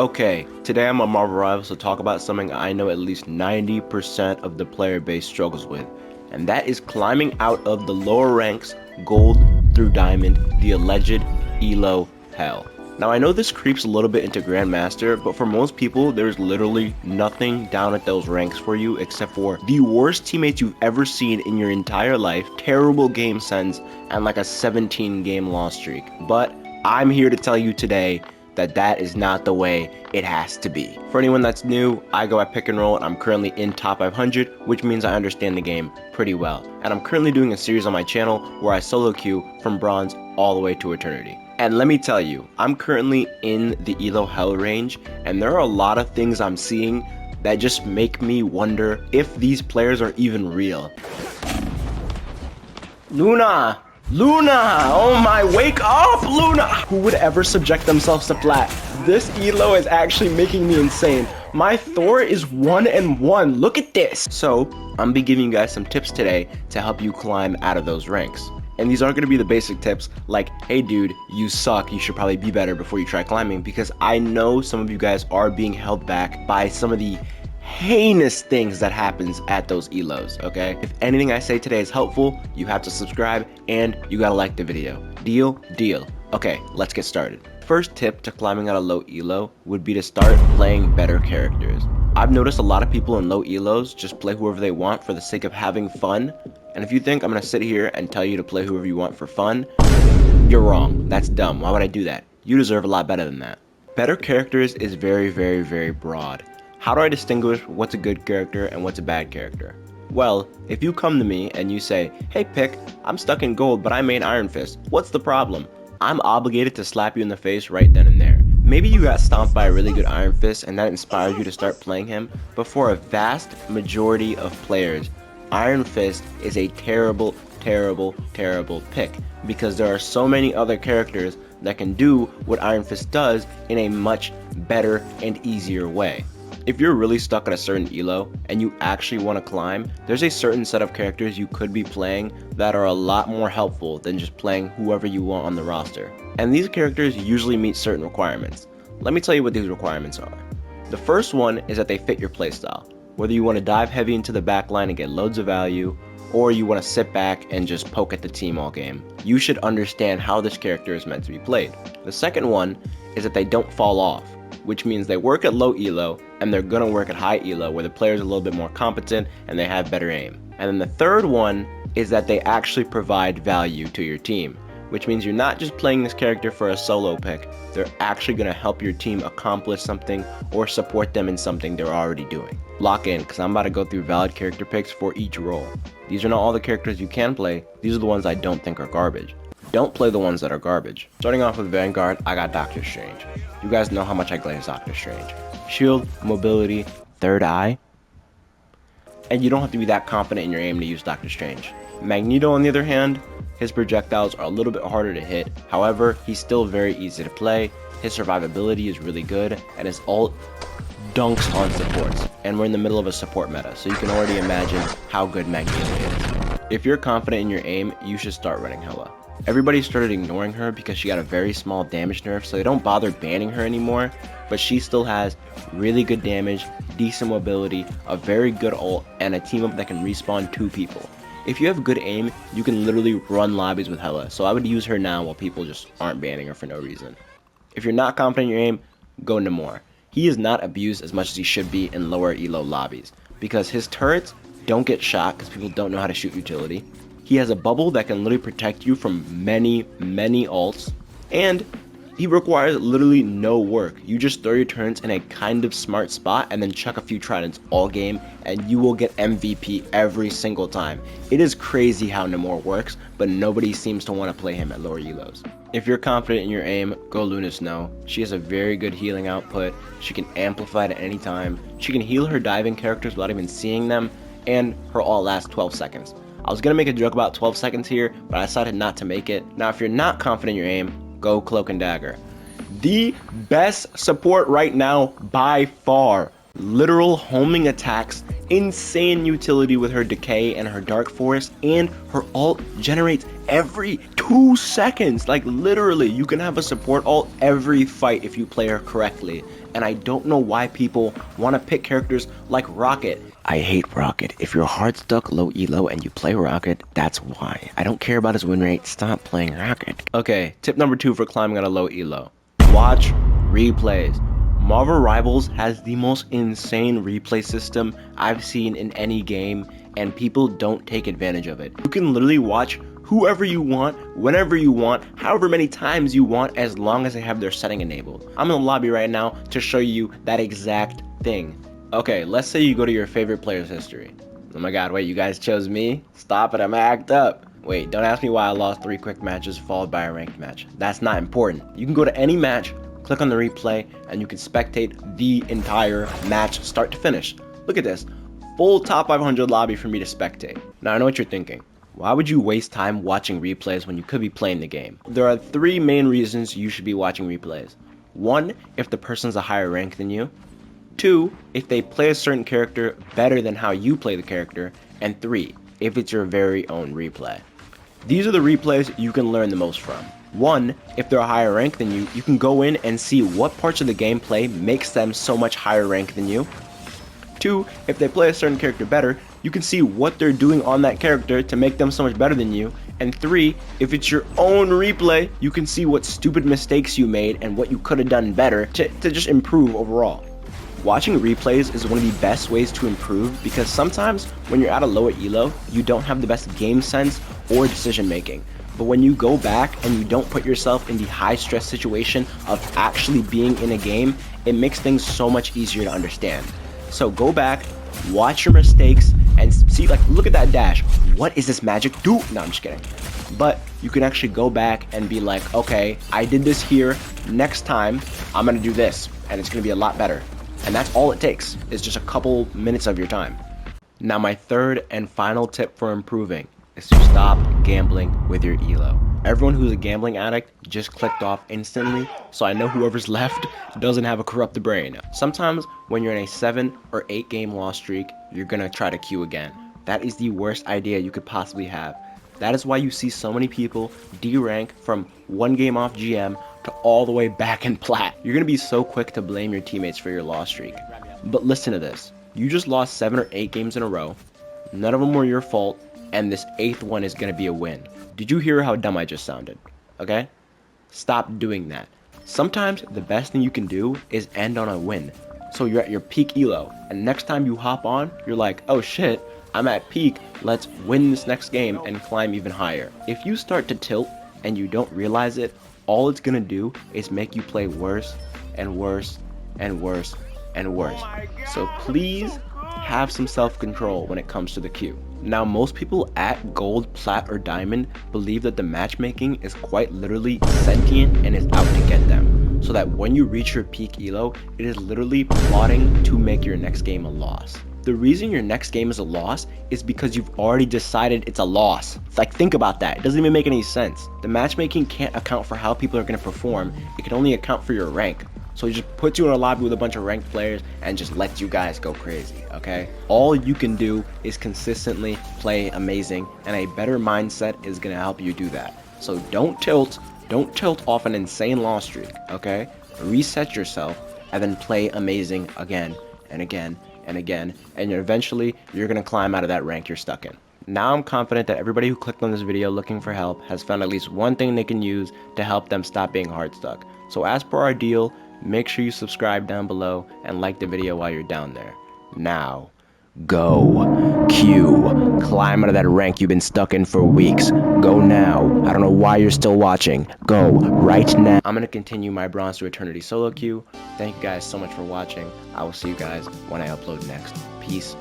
Okay, today I'm on Marvel Rivals to talk about something I know at least 90% of the player base struggles with, and that is climbing out of the lower ranks, gold through diamond, the alleged ELO hell. Now I know this creeps a little bit into Grandmaster, but for most people there's literally nothing down at those ranks for you except for the worst teammates you've ever seen in your entire life, terrible game sense, and like a 17 game loss streak. But I'm here to tell you today that is not the way it has to be. For anyone that's new, I go at pick and roll and I'm currently in top 500, which means I understand the game pretty well. And I'm currently doing a series on my channel where I solo queue from bronze all the way to eternity. And let me tell you, I'm currently in the ELO hell range, and there are a lot of things I'm seeing that just make me wonder if these players are even real. Luna! Oh my, wake up, Luna! Who would ever subject themselves to flat? This ELO is actually making me insane. My Thor is 1-1, look at this! So, I'm gonna be giving you guys some tips today to help you climb out of those ranks. And these aren't gonna be the basic tips like, hey dude, you suck, you should probably be better before you try climbing, because I know some of you guys are being held back by some of the heinous things that happens at those ELOs, okay? If anything I say today is helpful, you have to subscribe and you gotta like the video. Deal? Deal. Okay, let's get started. First tip to climbing out a low ELO would be to start playing better characters. I've noticed a lot of people in low ELOs just play whoever they want for the sake of having fun, and if you think I'm gonna sit here and tell you to play whoever you want for fun, you're wrong. That's dumb. Why would I do that? You deserve a lot better than that. Better characters is very broad. How do I distinguish what's a good character and what's a bad character? Well, if you come to me and you say, hey Pick, I'm stuck in gold but I made Iron Fist, what's the problem? I'm obligated to slap you in the face right then and there. Maybe you got stomped by a really good Iron Fist and that inspired you to start playing him, but for a vast majority of players, Iron Fist is a terrible pick, because there are so many other characters that can do what Iron Fist does in a much better and easier way. If you're really stuck at a certain ELO and you actually want to climb, there's a certain set of characters you could be playing that are a lot more helpful than just playing whoever you want on the roster. And these characters usually meet certain requirements. Let me tell you what these requirements are. The first one is that they fit your playstyle. Whether you want to dive heavy into the backline and get loads of value, or you want to sit back and just poke at the team all game, you should understand how this character is meant to be played. The second one is that they don't fall off, which means they work at low ELO and they're gonna work at high ELO where the player's a little bit more competent and they have better aim. And then the third one is that they actually provide value to your team, which means you're not just playing this character for a solo pick, they're actually gonna help your team accomplish something or support them in something they're already doing. Lock in, because I'm about to go through valid character picks for each role. These are not all the characters you can play, these are the ones I don't think are garbage. Don't play the ones that are garbage. Starting off with Vanguard, I got Doctor Strange. You guys know how much I glaze Doctor Strange. Shield, mobility, third eye. And you don't have to be that confident in your aim to use Doctor Strange. Magneto, on the other hand, his projectiles are a little bit harder to hit. However, he's still very easy to play. His survivability is really good, and his ult dunks on supports. And we're in the middle of a support meta, so you can already imagine how good Magneto is. If you're confident in your aim, you should start running Hela. Everybody started ignoring her because she got a very small damage nerf, so they don't bother banning her anymore, but she still has really good damage, decent mobility, a very good ult, and a team up that can respawn 2 people. If you have good aim, you can literally run lobbies with Hela, so I would use her now while people just aren't banning her for no reason. If you're not confident in your aim, go Namor. He is not abused as much as he should be in lower ELO lobbies, because his turrets don't get shot because people don't know how to shoot utility. He has a bubble that can literally protect you from many ults, and he requires literally no work. You just throw your turrets in a kind of smart spot and then chuck a few tridents all game and you will get MVP every single time. It is crazy how Namor works, but nobody seems to want to play him at lower ELOs. If you're confident in your aim, go Luna Snow. She has a very good healing output, she can amplify at any time, she can heal her diving characters without even seeing them, and her ult lasts 12 seconds. I was gonna make a joke about 12 seconds here, but I decided not to make it. Now, if you're not confident in your aim, go Cloak and Dagger. The best support right now, by far, literal homing attacks, insane utility with her decay and her dark forest, and her ult generates every 2 seconds. Like literally, you can have a support ult every fight if you play her correctly. And I don't know why people want to pick characters like Rocket. I hate Rocket. If you're hard stuck low elo and you play Rocket, that's why. I don't care about his win rate. Stop playing Rocket. Okay, tip number 2 for climbing on a low elo. Watch replays. Marvel Rivals has the most insane replay system I've seen in any game, and people don't take advantage of it. You can literally watch whoever you want, whenever you want, however many times you want, as long as they have their setting enabled. I'm in the lobby right now to show you that exact thing. Okay, let's say you go to your favorite player's history. Oh my god, wait, you guys chose me? Stop it, I'm gonna act up. Wait, don't ask me why I lost 3 quick matches followed by a ranked match. That's not important. You can go to any match, click on the replay, and you can spectate the entire match start to finish. Look at this, full top 500 lobby for me to spectate. Now I know what you're thinking. Why would you waste time watching replays when you could be playing the game? There are 3 main reasons you should be watching replays. 1, if the person's a higher rank than you. 2, if they play a certain character better than how you play the character. And 3, if it's your very own replay. These are the replays you can learn the most from. 1, if they're a higher rank than you, you can go in and see what parts of the gameplay makes them so much higher rank than you. 2, if they play a certain character better, you can see what they're doing on that character to make them so much better than you. And 3, if it's your own replay, you can see what stupid mistakes you made and what you could have done better to just improve overall. Watching replays is one of the best ways to improve because sometimes when you're at a lower elo, you don't have the best game sense or decision making. But when you go back and you don't put yourself in the high stress situation of actually being in a game, it makes things so much easier to understand. So go back, watch your mistakes, and see, like, look at that dash. What is this magic do? No, I'm just kidding. But you can actually go back and be like, okay, I did this here. Next time, I'm gonna do this, and it's gonna be a lot better. And that's all it takes, is just a couple minutes of your time. Now my third and final tip for improving is to stop gambling with your elo. Everyone who's a gambling addict just clicked off instantly, so I know whoever's left doesn't have a corrupted brain. Sometimes when you're in a 7 or 8 game loss streak, you're gonna try to queue again. That is the worst idea you could possibly have. That is why you see so many people D-rank from 1 game off GM to all the way back in plat. You're gonna be so quick to blame your teammates for your loss streak. But listen to this. You just lost 7 or 8 games in a row. None of them were your fault, and this 8th one is gonna be a win. Did you hear how dumb I just sounded? Okay? Stop doing that. Sometimes the best thing you can do is end on a win. So you're at your peak elo, and next time you hop on, you're like, oh shit, I'm at peak, let's win this next game and climb even higher. If you start to tilt and you don't realize it, all it's gonna do is make you play worse and worse and worse and worse. So please have some self-control when it comes to the queue. Now most people at gold, plat, or diamond believe that the matchmaking is quite literally sentient and is out to get them, so that when you reach your peak elo, it is literally plotting to make your next game a loss. The reason your next game is a loss is because you've already decided it's a loss. It's like, think about that. It doesn't even make any sense. The matchmaking can't account for how people are going to perform. It can only account for your rank. So it just puts you in a lobby with a bunch of ranked players and just lets you guys go crazy, okay? All you can do is consistently play amazing, and a better mindset is going to help you do that. So don't tilt off an insane loss streak, okay? Reset yourself and then play amazing again and again and again, and eventually you're going to climb out of that rank you're stuck in. Now I'm confident that everybody who clicked on this video looking for help has found at least one thing they can use to help them stop being hard stuck. So as per our deal, make sure you subscribe down below and like the video while you're down there. Now, go. Q. Climb out of that rank you've been stuck in for weeks. Go now. I don't know why you're still watching. Go right now. I'm going to continue my Bronze to Eternity solo queue. Thank you guys so much for watching. I will see you guys when I upload next. Peace.